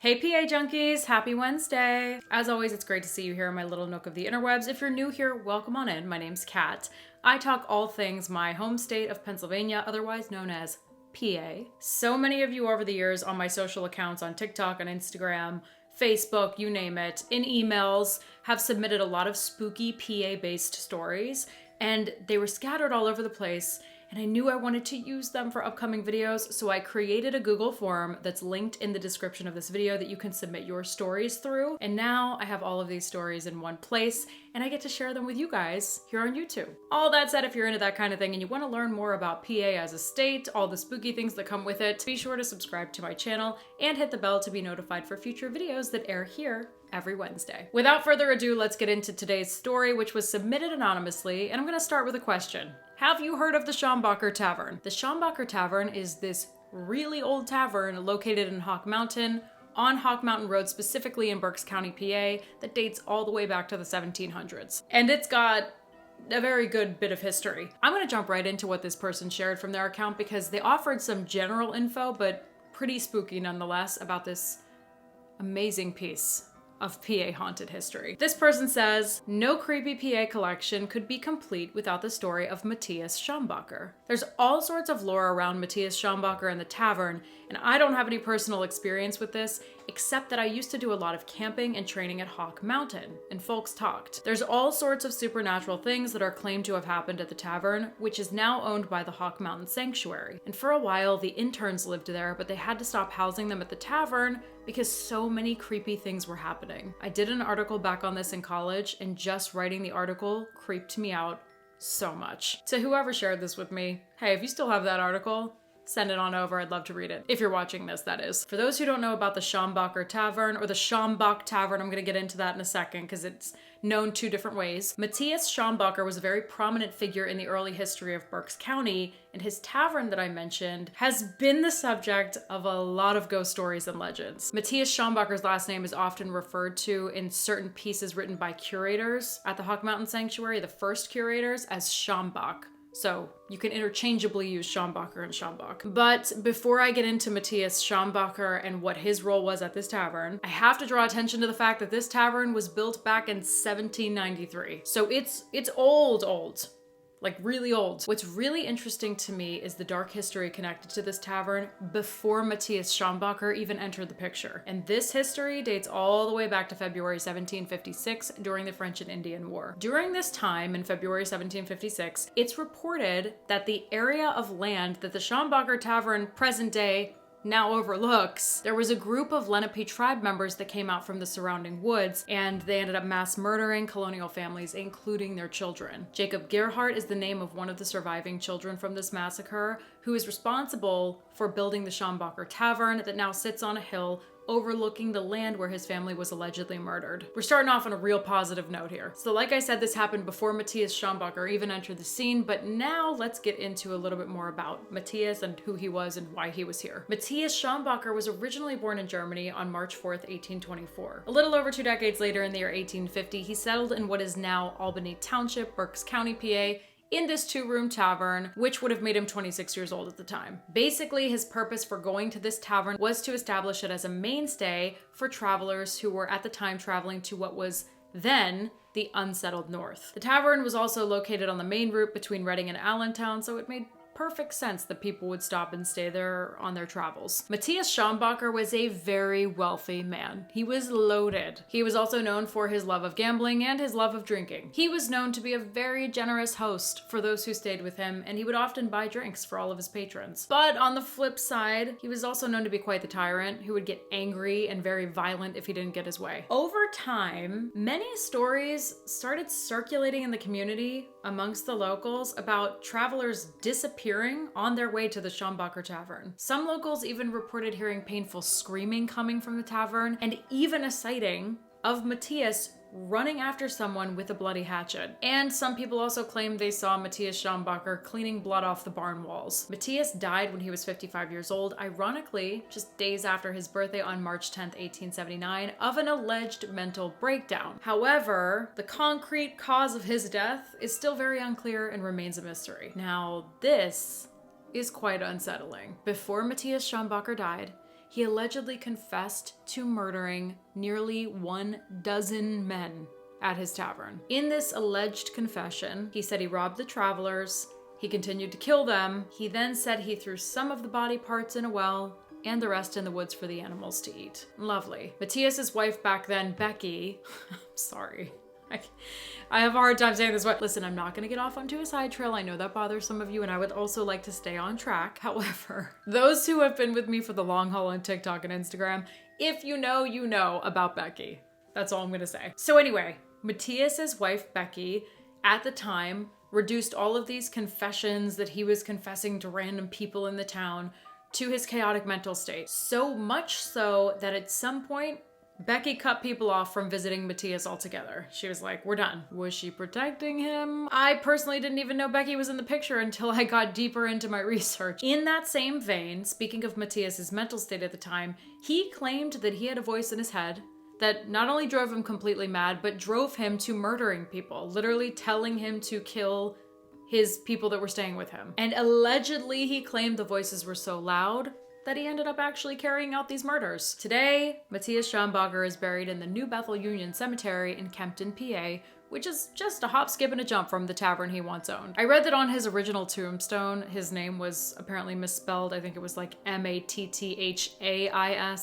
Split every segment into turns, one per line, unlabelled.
Hey PA junkies, happy Wednesday! As always, it's great to see you here in my little nook of the interwebs. If you're new here, welcome on in. My name's Kat. I talk all things my home state of Pennsylvania, otherwise known as PA. So many of you over the years on my social accounts on TikTok, on Instagram, Facebook, you name it, in emails, have submitted a lot of spooky PA-based stories, and they were scattered all over the place. And I knew I wanted to use them for upcoming videos, so I created a Google form that's linked in the description of this video that you can submit your stories through. And now I have all of these stories in one place, and I get to share them with you guys here on YouTube. All that said, if you're into that kind of thing and you want to learn more about PA as a state, all the spooky things that come with it, be sure to subscribe to my channel and hit the bell to be notified for future videos that air here every Wednesday. Without further ado, let's get into today's story, which was submitted anonymously, and I'm gonna start with a question. Have you heard of the Schambacher Tavern? The Schambacher Tavern is this really old tavern located in Hawk Mountain, on Hawk Mountain Road, specifically in Berks County, PA, that dates all the way back to the 1700s. And it's got a very good bit of history. I'm gonna jump right into what this person shared from their account because they offered some general info, but pretty spooky nonetheless, about this amazing piece of PA haunted history. This person says, no creepy PA collection could be complete without the story of Matthias Schambacher. There's all sorts of lore around Matthias Schambacher and the tavern, and I don't have any personal experience with this, except that I used to do a lot of camping and training at Hawk Mountain, and folks talked. There's all sorts of supernatural things that are claimed to have happened at the tavern, which is now owned by the Hawk Mountain Sanctuary. And for a while, the interns lived there, but they had to stop housing them at the tavern because so many creepy things were happening. I did an article back on this in college, and just writing the article creeped me out so much. To whoever shared this with me, hey, if you still have that article, send it on over. I'd love to read it. If you're watching this, that is. For those who don't know about the Schambacher Tavern, or the Schambacher Tavern, I'm gonna get into that in a second because it's known two different ways. Matthias Schambacher was a very prominent figure in the early history of Berks County, and his tavern that I mentioned has been the subject of a lot of ghost stories and legends. Matthias Schambacher's last name is often referred to in certain pieces written by curators at the Hawk Mountain Sanctuary, the first curators, as Schambach. So you can interchangeably use Schambacher and Schambach. But before I get into Matthias Schambacher and what his role was at this tavern, I have to draw attention to the fact that this tavern was built back in 1793. So it's old. Like really old. What's really interesting to me is the dark history connected to this tavern before Matthias Schambacher even entered the picture. And this history dates all the way back to February 1756 during the French and Indian War. During this time, in February 1756, it's reported that the area of land that the Schambacher Tavern, present day, now overlooks, there was a group of Lenape tribe members that came out from the surrounding woods, and they ended up mass murdering colonial families, including their children. Jacob Gerhardt is the name of one of the surviving children from this massacre, who is responsible for building the Schambacher Tavern that now sits on a hill overlooking the land where his family was allegedly murdered. We're starting off on a real positive note here. So like I said, this happened before Matthias Schambacher even entered the scene, but now let's get into a little bit more about Matthias and who he was and why he was here. Matthias Schambacher was originally born in Germany on March 4th, 1824. A little over 2 decades later, in the year 1850, he settled in what is now Albany Township, Berks County, PA, in this 2-room tavern, which would have made him 26 years old at the time. Basically, his purpose for going to this tavern was to establish it as a mainstay for travelers who were at the time traveling to what was then the unsettled north. The tavern was also located on the main route between Reading and Allentown, so it made perfect sense that people would stop and stay there on their travels. Matthias Schambacher was a very wealthy man. He was loaded. He was also known for his love of gambling and his love of drinking. He was known to be a very generous host for those who stayed with him, and he would often buy drinks for all of his patrons. But on the flip side, he was also known to be quite the tyrant who would get angry and very violent if he didn't get his way. Over time, many stories started circulating in the community amongst the locals about travelers disappearing on their way to the Schambacher Tavern. Some locals even reported hearing painful screaming coming from the tavern, and even a sighting of Matthias running after someone with a bloody hatchet. And some people also claimed they saw Matthias Schambacher cleaning blood off the barn walls. Matthias died when he was 55 years old, ironically, just days after his birthday on March 10th, 1879, of an alleged mental breakdown. However, the concrete cause of his death is still very unclear and remains a mystery. Now, this is quite unsettling. Before Matthias Schambacher died, he allegedly confessed to murdering nearly 12 men at his tavern. In this alleged confession, he said he robbed the travelers, he continued to kill them, he then said he threw some of the body parts in a well, and the rest in the woods for the animals to eat. Lovely. Matthias's wife back then, Becky, I'm sorry. I have a hard time saying this, but listen, I'm not gonna get off onto a side trail. I know that bothers some of you, and I would also like to stay on track. However, those who have been with me for the long haul on TikTok and Instagram, if you know about Becky. That's all I'm gonna say. So anyway, Matthias's wife, Becky, at the time, reduced all of these confessions that he was confessing to random people in the town to his chaotic mental state. So much so that at some point, Becky cut people off from visiting Matthias altogether. She was like, we're done. Was she protecting him? I personally didn't even know Becky was in the picture until I got deeper into my research. In that same vein, speaking of Matthias's mental state at the time, he claimed that he had a voice in his head that not only drove him completely mad, but drove him to murdering people, literally telling him to kill his people that were staying with him. And allegedly, he claimed the voices were so loud that he ended up actually carrying out these murders. Today, Matthias Schambacher is buried in the New Bethel Union Cemetery in Kempton, PA, which is just a hop, skip, and a jump from the tavern he once owned. I read that on his original tombstone, his name was apparently misspelled. I think it was like Matthais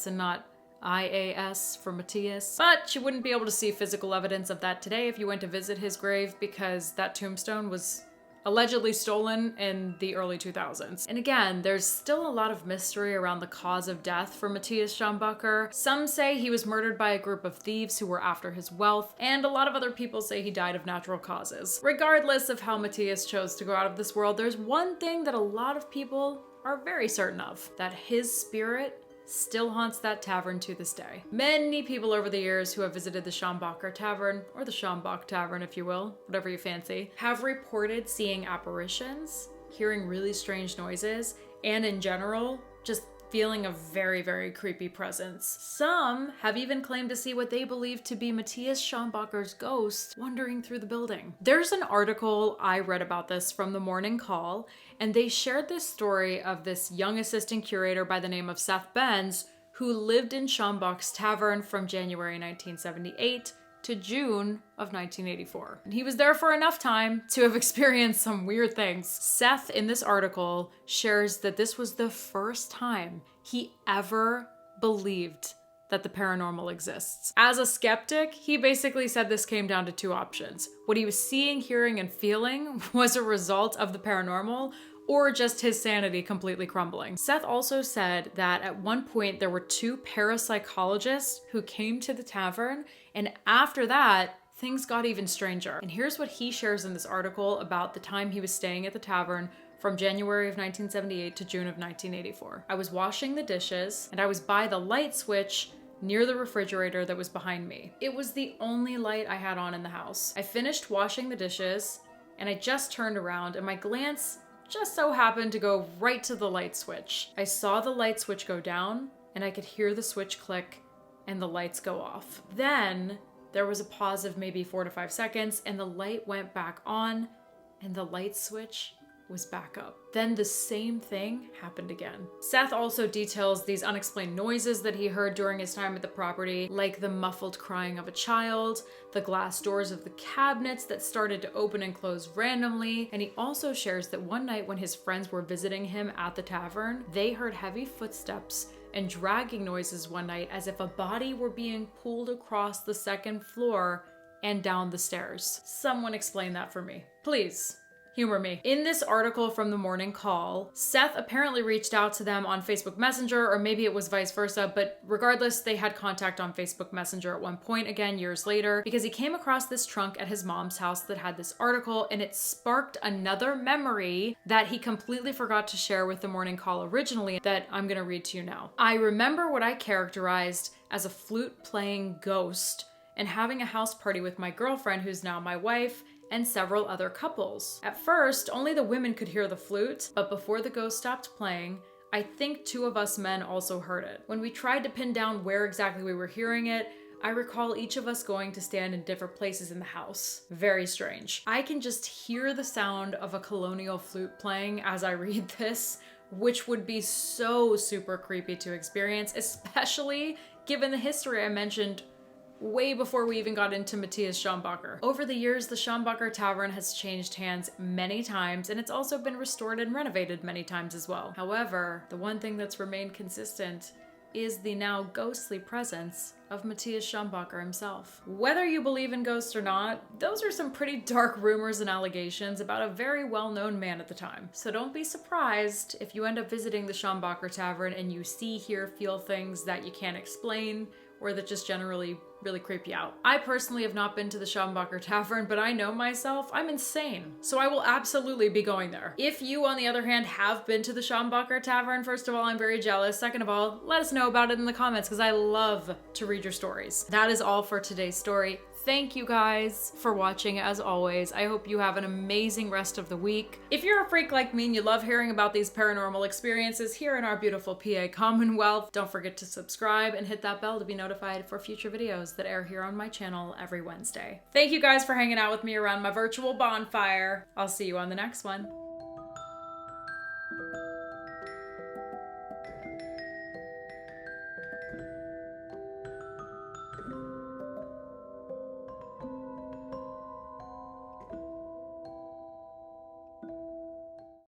and not IAS for Matthias. But you wouldn't be able to see physical evidence of that today if you went to visit his grave, because that tombstone was allegedly stolen in the early 2000s. And again, there's still a lot of mystery around the cause of death for Matthias Schambacher. Some say he was murdered by a group of thieves who were after his wealth, and a lot of other people say he died of natural causes. Regardless of how Matthias chose to go out of this world, there's one thing that a lot of people are very certain of, that his spirit still haunts that tavern to this day. Many people over the years who have visited the Schambacher Tavern, or the Schambacher Tavern if you will, whatever you fancy, have reported seeing apparitions, hearing really strange noises, and in general, just feeling a very, very creepy presence. Some have even claimed to see what they believe to be Matthias Schambacher's ghost wandering through the building. There's an article I read about this from the Morning Call, and they shared this story of this young assistant curator by the name of Seth Benz, who lived in Schambacher's Tavern from January 1978 to June of 1984. And he was there for enough time to have experienced some weird things. Seth, in this article, shares that this was the first time he ever believed that the paranormal exists. As a skeptic, he basically said this came down to two options. What he was seeing, hearing, and feeling was a result of the paranormal, or just his sanity completely crumbling. Seth also said that at one point there were two parapsychologists who came to the tavern, and after that, things got even stranger. And here's what he shares in this article about the time he was staying at the tavern from January of 1978 to June of 1984. I was washing the dishes, and I was by the light switch near the refrigerator that was behind me. It was the only light I had on in the house. I finished washing the dishes, and I just turned around, and my glance just so happened to go right to the light switch. I saw the light switch go down, and I could hear the switch click and the lights go off. Then there was a pause of maybe 4 to 5 seconds, and the light went back on, and the light switch was back up. Then the same thing happened again. Seth also details these unexplained noises that he heard during his time at the property, like the muffled crying of a child, the glass doors of the cabinets that started to open and close randomly, and he also shares that one night when his friends were visiting him at the tavern, they heard heavy footsteps and dragging noises one night as if a body were being pulled across the second floor and down the stairs. Someone explain that for me, please. Humor me. In this article from the Morning Call, Seth apparently reached out to them on Facebook Messenger, or maybe it was vice versa, but regardless, they had contact on Facebook Messenger at one point, again, years later, because he came across this trunk at his mom's house that had this article, and it sparked another memory that he completely forgot to share with the Morning Call originally that I'm gonna read to you now. I remember what I characterized as a flute-playing ghost and having a house party with my girlfriend, who's now my wife, and several other couples. At first, only the women could hear the flute, but before the ghost stopped playing, I think 2 of us men also heard it. When we tried to pin down where exactly we were hearing it, I recall each of us going to stand in different places in the house. Very strange. I can just hear the sound of a colonial flute playing as I read this which would be so super creepy to experience, especially given the history I mentioned way before we even got into Matthias Schambacher. Over the years, the Schambacher Tavern has changed hands many times, and it's also been restored and renovated many times as well. However, the one thing that's remained consistent is the now ghostly presence of Matthias Schambacher himself. Whether you believe in ghosts or not, those are some pretty dark rumors and allegations about a very well-known man at the time. So don't be surprised if you end up visiting the Schambacher Tavern and you see, hear, feel things that you can't explain or that just generally really creep you out. I personally have not been to the Schambacher Tavern, but I know myself, I'm insane. So I will absolutely be going there. If you, on the other hand, have been to the Schambacher Tavern, first of all, I'm very jealous. Second of all, let us know about it in the comments because I love to read your stories. That is all for today's story. Thank you guys for watching as always. I hope you have an amazing rest of the week. If you're a freak like me and you love hearing about these paranormal experiences here in our beautiful PA Commonwealth, don't forget to subscribe and hit that bell to be notified for future videos that air here on my channel every Wednesday. Thank you guys for hanging out with me around my virtual bonfire. I'll see you on the next one.